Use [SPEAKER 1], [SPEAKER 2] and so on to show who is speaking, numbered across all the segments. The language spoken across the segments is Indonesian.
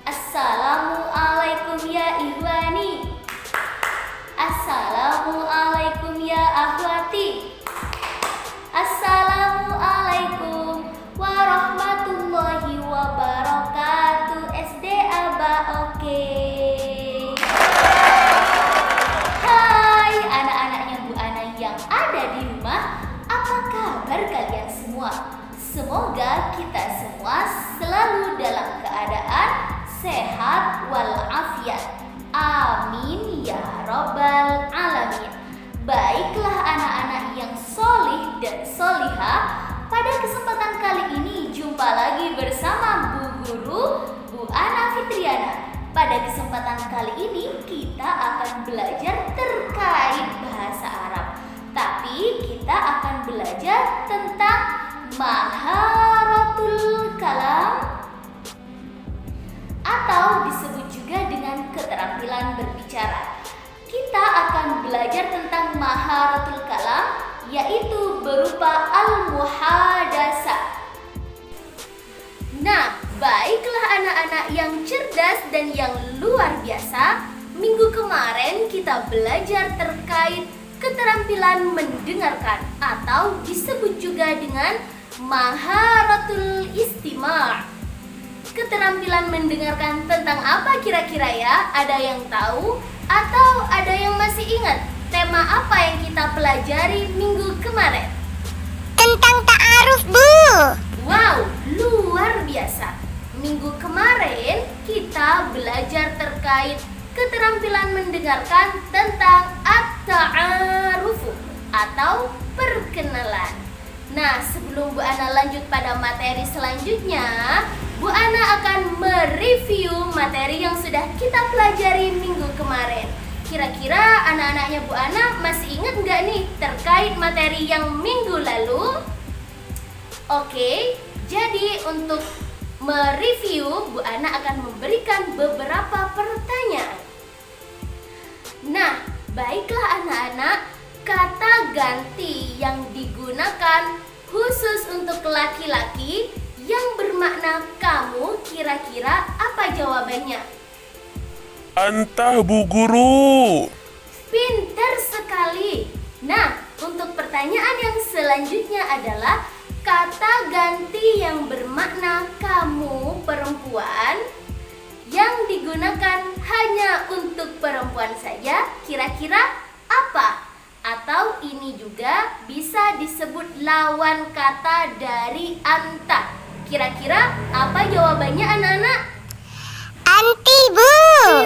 [SPEAKER 1] Assalamualaikum ya ikhwani. Assalamualaikum ya akhwati. Assalamualaikum warahmatullahi wabarakatuh. SD Aba oke. Hai anak-anaknya Bu Ana yang ada di rumah. Apa kabar kalian semua? Semoga kita semua selalu dalam keadaan sehat walafiat. Amin ya robbal alamin. Baiklah anak-anak yang solih dan solihah, pada kesempatan kali ini jumpa lagi bersama Bu Guru Bu Ana Fitriana. Pada kesempatan kali ini kita akan belajar terkait bahasa Arab. Tapi kita akan belajar tentang maharatul kalam atau disebut juga dengan keterampilan berbicara. Kita akan belajar tentang maharatul kalam, yaitu berupa al-muhadasah. Nah, baiklah anak-anak yang cerdas dan yang luar biasa, minggu kemarin kita belajar terkait keterampilan mendengarkan atau disebut juga dengan maharatul istima'. Keterampilan mendengarkan tentang apa kira-kira ya? Ada yang tahu atau ada yang masih ingat tema apa yang kita pelajari minggu kemarin?
[SPEAKER 2] Tentang ta'aruf, Bu.
[SPEAKER 1] Wow, luar biasa. Minggu kemarin kita belajar terkait keterampilan mendengarkan tentang at-ta'arufu atau perkenalan. Nah, sebelum Bu Ana lanjut pada materi selanjutnya, Bu Ana akan mereview materi yang sudah kita pelajari minggu kemarin. Kira-kira anak-anaknya Bu Ana masih ingat nggak nih terkait materi yang minggu lalu? Oke, jadi untuk mereview, Bu Ana akan memberikan beberapa pertanyaan. Nah, baiklah anak-anak, kata ganti yang digunakan khusus untuk laki-laki yang bermakna kamu, kira-kira apa jawabannya?
[SPEAKER 3] Entah, Bu Guru.
[SPEAKER 1] Pintar sekali. Nah, untuk pertanyaan yang selanjutnya adalah kata ganti yang bermakna kamu perempuan yang digunakan hanya untuk perempuan saja, kira-kira apa? Atau ini juga bisa disebut lawan kata dari anta. Kira-kira apa jawabannya anak-anak?
[SPEAKER 2] Anti, Bu.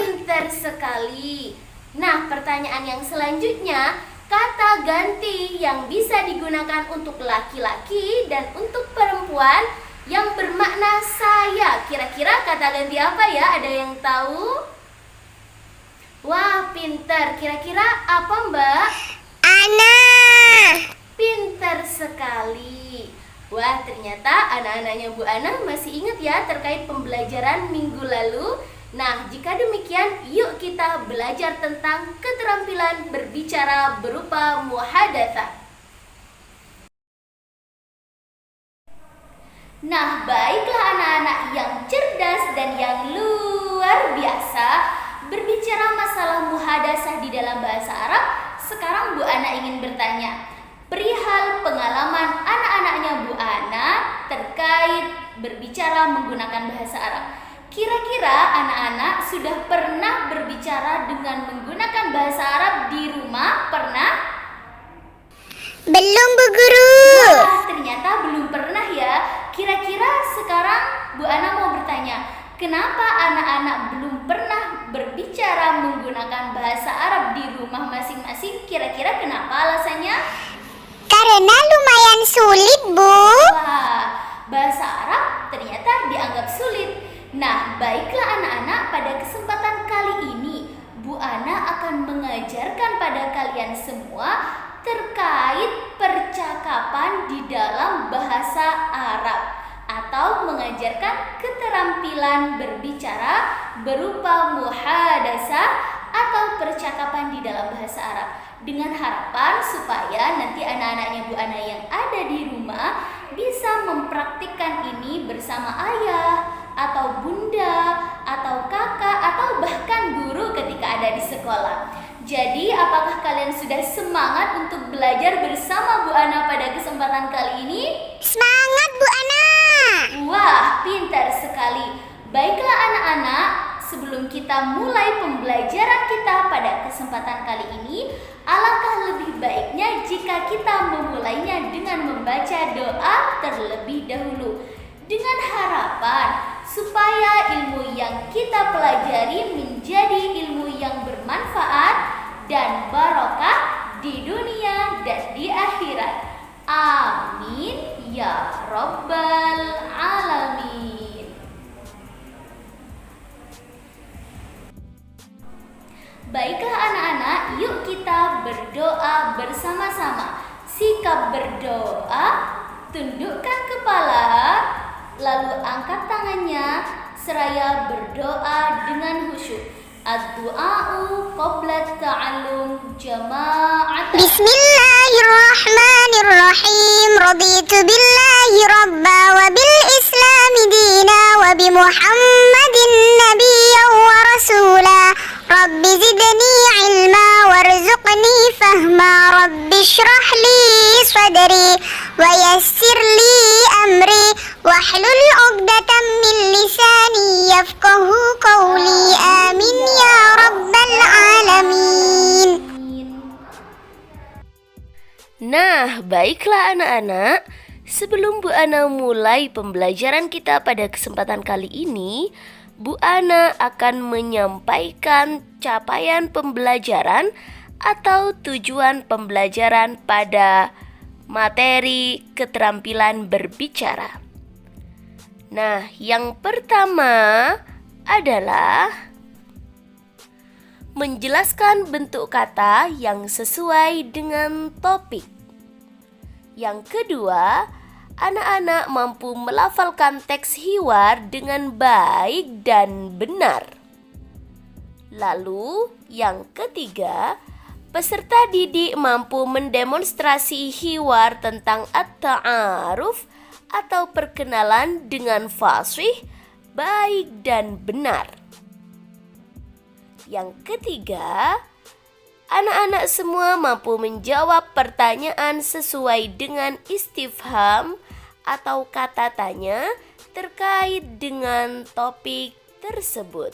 [SPEAKER 1] Pintar sekali. Nah, pertanyaan yang selanjutnya, kata ganti yang bisa digunakan untuk laki-laki dan untuk perempuan yang bermakna saya. Kira-kira kata ganti apa ya? Ada yang tahu? Wah, pintar. Kira-kira apa, Mbak?
[SPEAKER 2] Ana.
[SPEAKER 1] Pintar sekali. Wah, ternyata anak-anaknya Bu Ana masih ingat ya terkait pembelajaran minggu lalu. Nah, jika demikian, yuk kita belajar tentang keterampilan berbicara berupa muhadatsah. Nah, baiklah anak-anak yang cerdas dan yang luar biasa, berbicara masalah muhadatsah di dalam bahasa Arab, sekarang Bu Ana ingin bertanya perihal pengalaman anak-anaknya Bu Ana terkait berbicara menggunakan bahasa Arab. Kira-kira anak-anak sudah pernah berbicara dengan menggunakan bahasa Arab di rumah? Pernah?
[SPEAKER 2] Belum, Bu Guru.
[SPEAKER 1] Wah, ternyata belum pernah ya. Kira-kira sekarang Bu Ana mau bertanya, kenapa anak-anak belum pernah berbicara menggunakan bahasa Arab di rumah masing-masing? Kira-kira kenapa alasannya?
[SPEAKER 2] Karena lumayan sulit, Bu.
[SPEAKER 1] Wah, bahasa Arab ternyata dianggap sulit. Nah, baiklah anak-anak, pada kesempatan kali ini Bu Ana akan mengajarkan pada kalian semua terkait percakapan di dalam bahasa Arab atau mengajarkan keterampilan berbicara berupa muhadatsah atau percakapan di dalam bahasa Arab, dengan harapan supaya nanti anak-anaknya Bu Ana yang ada di rumah bisa mempraktikkan ini bersama ayah atau bunda atau ada di sekolah. Jadi, apakah kalian sudah semangat untuk belajar bersama Bu Ana pada kesempatan kali ini?
[SPEAKER 2] Semangat Bu Ana.
[SPEAKER 1] Wah, pintar sekali. Baiklah anak-anak, sebelum kita mulai pembelajaran kita pada kesempatan kali ini, alangkah lebih baiknya jika kita memulainya dengan membaca doa terlebih dahulu, dengan harapan supaya ilmu yang kita pelajari menjadi ilmu yang bermanfaat dan barokah di dunia dan di akhirat. Amin ya rabbal alamin. Baiklah anak-anak, yuk kita berdoa bersama-sama. Sikap berdoa, tundukkan kepala, lalu angkat tangannya seraya berdoa dengan khusyuk. Ad-du'a'u qabla ta'allum jama'atan.
[SPEAKER 2] Bismillahirrahmanirrahim. Raditu billahi rabba wa bil islami dina wa bi Muhammadin nabiyyan wa rasula. Rabbi zidni ilma warzuqni fahma. Rabbi shrah li sadri wa yassir li amri wahlul 'uqdatam min lisani yafqahu qawli. Amin ya rabbal alamin.
[SPEAKER 4] Nah, baiklah anak-anak, sebelum Bu Ana mulai pembelajaran kita pada kesempatan kali ini, Bu Ana akan menyampaikan capaian pembelajaran atau tujuan pembelajaran pada materi keterampilan berbicara. Nah, yang pertama adalah menjelaskan bentuk kata yang sesuai dengan topik. Yang kedua, anak-anak mampu melafalkan teks hiwar dengan baik dan benar. Lalu, yang ketiga, peserta didik mampu mendemonstrasi hiwar tentang at-ta'aruf atau perkenalan dengan fasih, baik dan benar. Yang ketiga, anak-anak semua mampu menjawab pertanyaan sesuai dengan istifham atau kata tanya terkait dengan topik tersebut.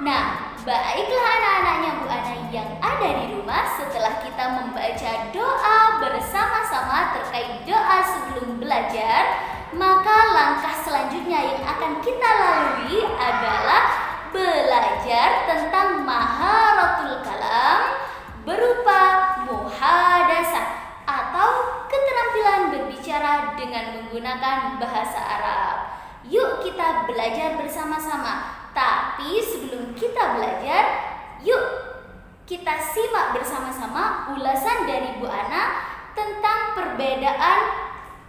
[SPEAKER 1] Nah, baiklah anak-anaknya Bu Ana yang ada di rumah, setelah kita membaca doa bersama-sama terkait doa sebelum belajar, maka langkah selanjutnya yang akan kita lalui adalah belajar tentang maharatul kalam berupa muhadasah atau keterampilan berbicara dengan menggunakan bahasa Arab. Yuk kita belajar bersama-sama. Tapi sebelum kita belajar, yuk kita simak bersama-sama ulasan dari Bu Ana tentang perbedaan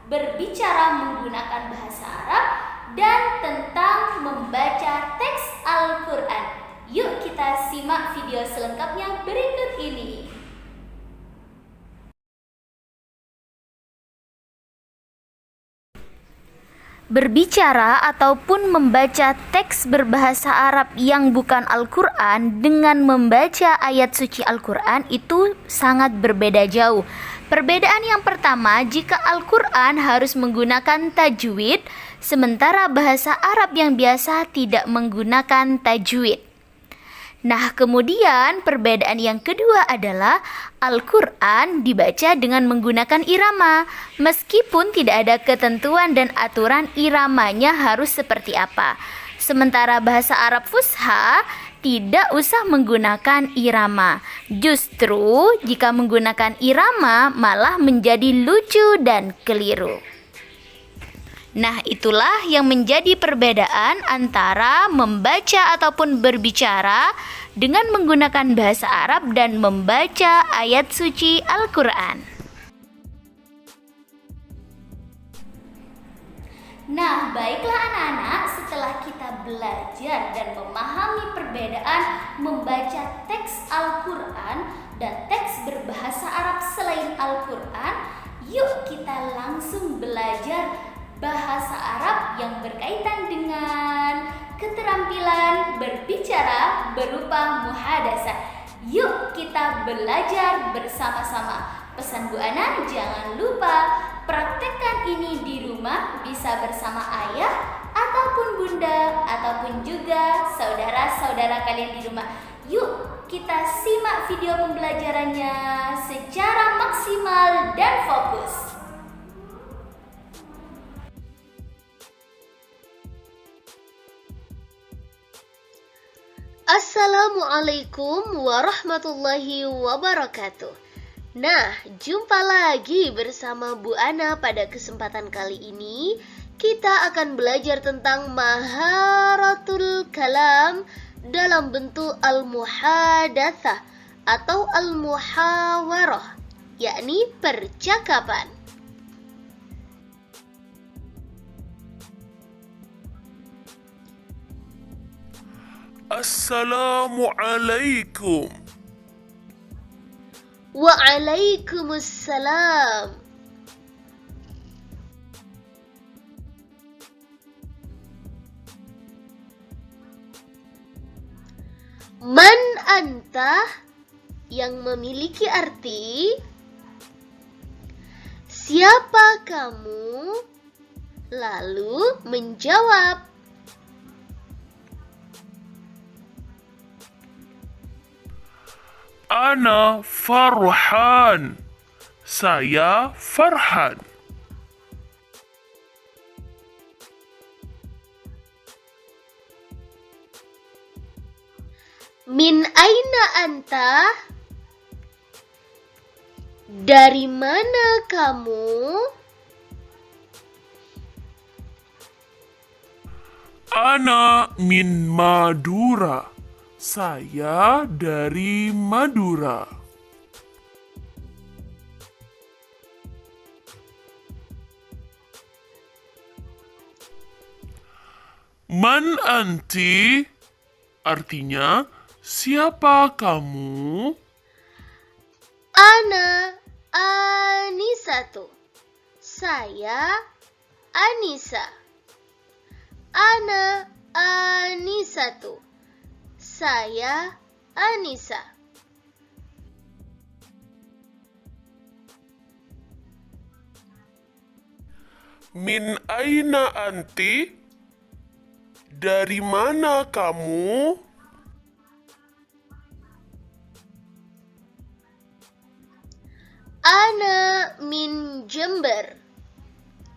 [SPEAKER 1] berbicara menggunakan bahasa Arab dan tentang membaca teks Al-Quran. Yuk kita simak video selengkapnya berikut ini. Berbicara ataupun membaca teks berbahasa Arab yang bukan Al-Quran dengan membaca ayat suci Al-Quran itu sangat berbeda jauh. Perbedaan yang pertama, jika Al-Quran harus menggunakan tajwid, sementara bahasa Arab yang biasa tidak menggunakan tajwid. Nah, kemudian perbedaan yang kedua adalah Al-Quran dibaca dengan menggunakan irama, meskipun tidak ada ketentuan dan aturan iramanya harus seperti apa. Sementara bahasa Arab Fusha tidak usah menggunakan irama. Justru jika menggunakan irama malah menjadi lucu dan keliru. Nah, itulah yang menjadi perbedaan antara membaca ataupun berbicara dengan menggunakan bahasa Arab dan membaca ayat suci Al-Quran. Nah, baiklah anak-anak, setelah kita belajar dan memahami perbedaan membaca teks Al-Quran dan teks berbahasa Arab selain Al-Quran, yuk kita langsung belajar bahasa Arab yang berkaitan dengan keterampilan berbicara berupa muhadasah. Yuk kita belajar bersama-sama. Pesan Bu Ana, jangan lupa praktekkan ini di rumah, bisa bersama ayah ataupun bunda ataupun juga saudara-saudara kalian di rumah. Yuk kita simak video pembelajarannya secara maksimal dan fokus.
[SPEAKER 4] Assalamualaikum warahmatullahi wabarakatuh. Nah, jumpa lagi bersama Bu Ana pada kesempatan kali ini. Kita akan belajar tentang maharatul kalam dalam bentuk al-muhadatsah atau al-muhawarah, yakni percakapan.
[SPEAKER 3] Assalamualaikum.
[SPEAKER 4] Waalaikumsalam. Man anta yang memiliki arti siapa kamu, lalu menjawab.
[SPEAKER 3] Ana Farhan. Saya Farhan.
[SPEAKER 4] Min aina anta? Dari mana kamu?
[SPEAKER 3] Ana min Madura. Saya dari Madura. Man anti? Artinya, siapa kamu?
[SPEAKER 4] Ana Anisatu. Saya Anisa. Ana Anisatu. Saya Anisa.
[SPEAKER 3] Min aina anti? Dari mana kamu?
[SPEAKER 4] Ana min Jember.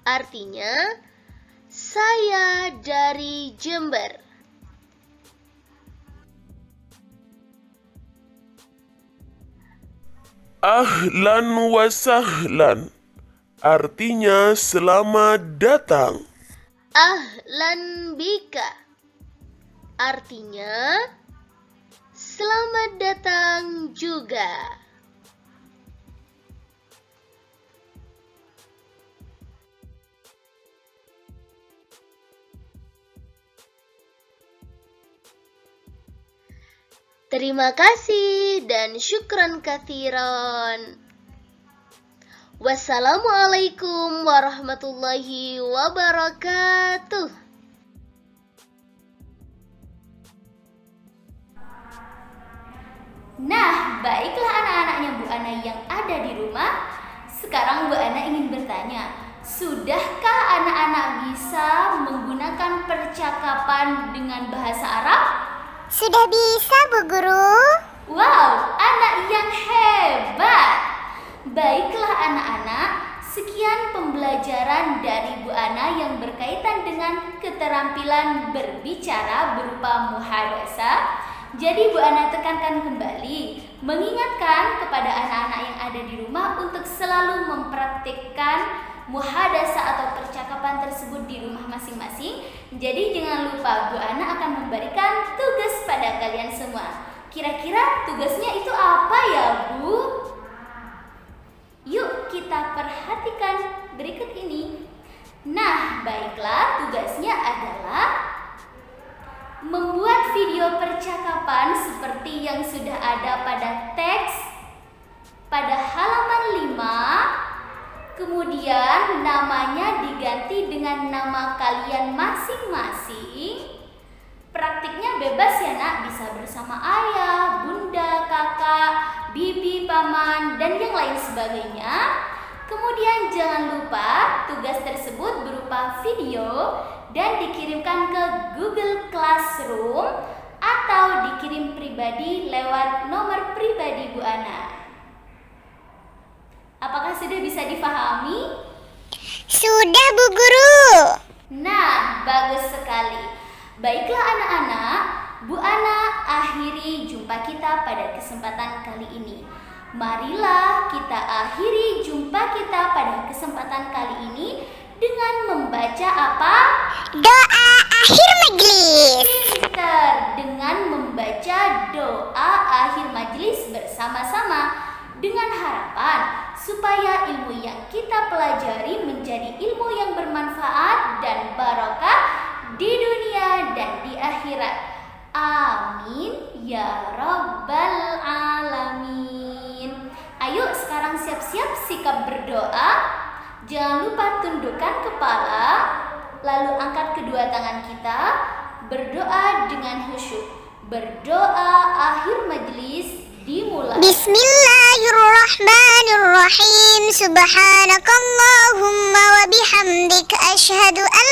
[SPEAKER 4] Artinya, saya dari Jember.
[SPEAKER 3] Ahlan wa sahlan. Artinya selamat datang.
[SPEAKER 4] Ahlan bika. Artinya selamat datang juga. Terima kasih dan syukran katsiran. Wassalamualaikum warahmatullahi wabarakatuh.
[SPEAKER 1] Nah, baiklah anak-anaknya Bu Ana yang ada di rumah. Sekarang Bu Ana ingin bertanya, sudahkah anak-anak bisa menggunakan percakapan dengan bahasa Arab?
[SPEAKER 2] Sudah bisa, Bu Guru.
[SPEAKER 1] Wow, anak yang hebat. Baiklah anak-anak, sekian pembelajaran dari Bu Ana yang berkaitan dengan keterampilan berbicara berupa muhadasah. Jadi Bu Ana tekankan kembali, mengingatkan kepada anak-anak yang ada di rumah untuk selalu mempraktikkan muhadasah atau percakapan tersebut di rumah masing-masing. Jadi jangan lupa Bu Ana akan memberikan tugas pada kalian semua. Kira-kira tugasnya itu apa ya Bu? Yuk kita perhatikan berikut ini. Nah, baiklah, tugasnya adalah membuat video percakapan seperti yang sudah ada pada teks pada halaman 5. Kemudian namanya diganti dengan dengan nama kalian masing-masing. Praktiknya bebas ya nak, bisa bersama ayah, bunda, kakak, bibi, paman, dan yang lain sebagainya. Kemudian jangan lupa tugas tersebut berupa video dan dikirimkan ke Google Classroom atau dikirim pribadi lewat nomor pribadi Bu Ana. Apakah sudah bisa difahami?
[SPEAKER 2] Sudah, Bu Guru.
[SPEAKER 1] Nah, bagus sekali. Baiklah anak-anak, Bu Ana akhiri jumpa kita pada kesempatan kali ini. Marilah kita akhiri jumpa kita pada kesempatan kali ini dengan membaca apa?
[SPEAKER 2] Doa akhir majelis.
[SPEAKER 1] Pinter, dengan membaca doa akhir majelis bersama-sama dengan harapan supaya ilmu yang kita pelajari menjadi ilmu yang bermanfaat dan barokah di dunia dan di akhirat. Amin ya rabbal alamin. Ayo sekarang siap-siap sikap berdoa. Jangan lupa tundukkan kepala, lalu angkat kedua tangan kita, berdoa dengan khusyuk. Berdoa akhir majelis dimulai.
[SPEAKER 2] Bismillahirrahmanirrahim. Subhanakallahumma wa bihamdik asyhadu an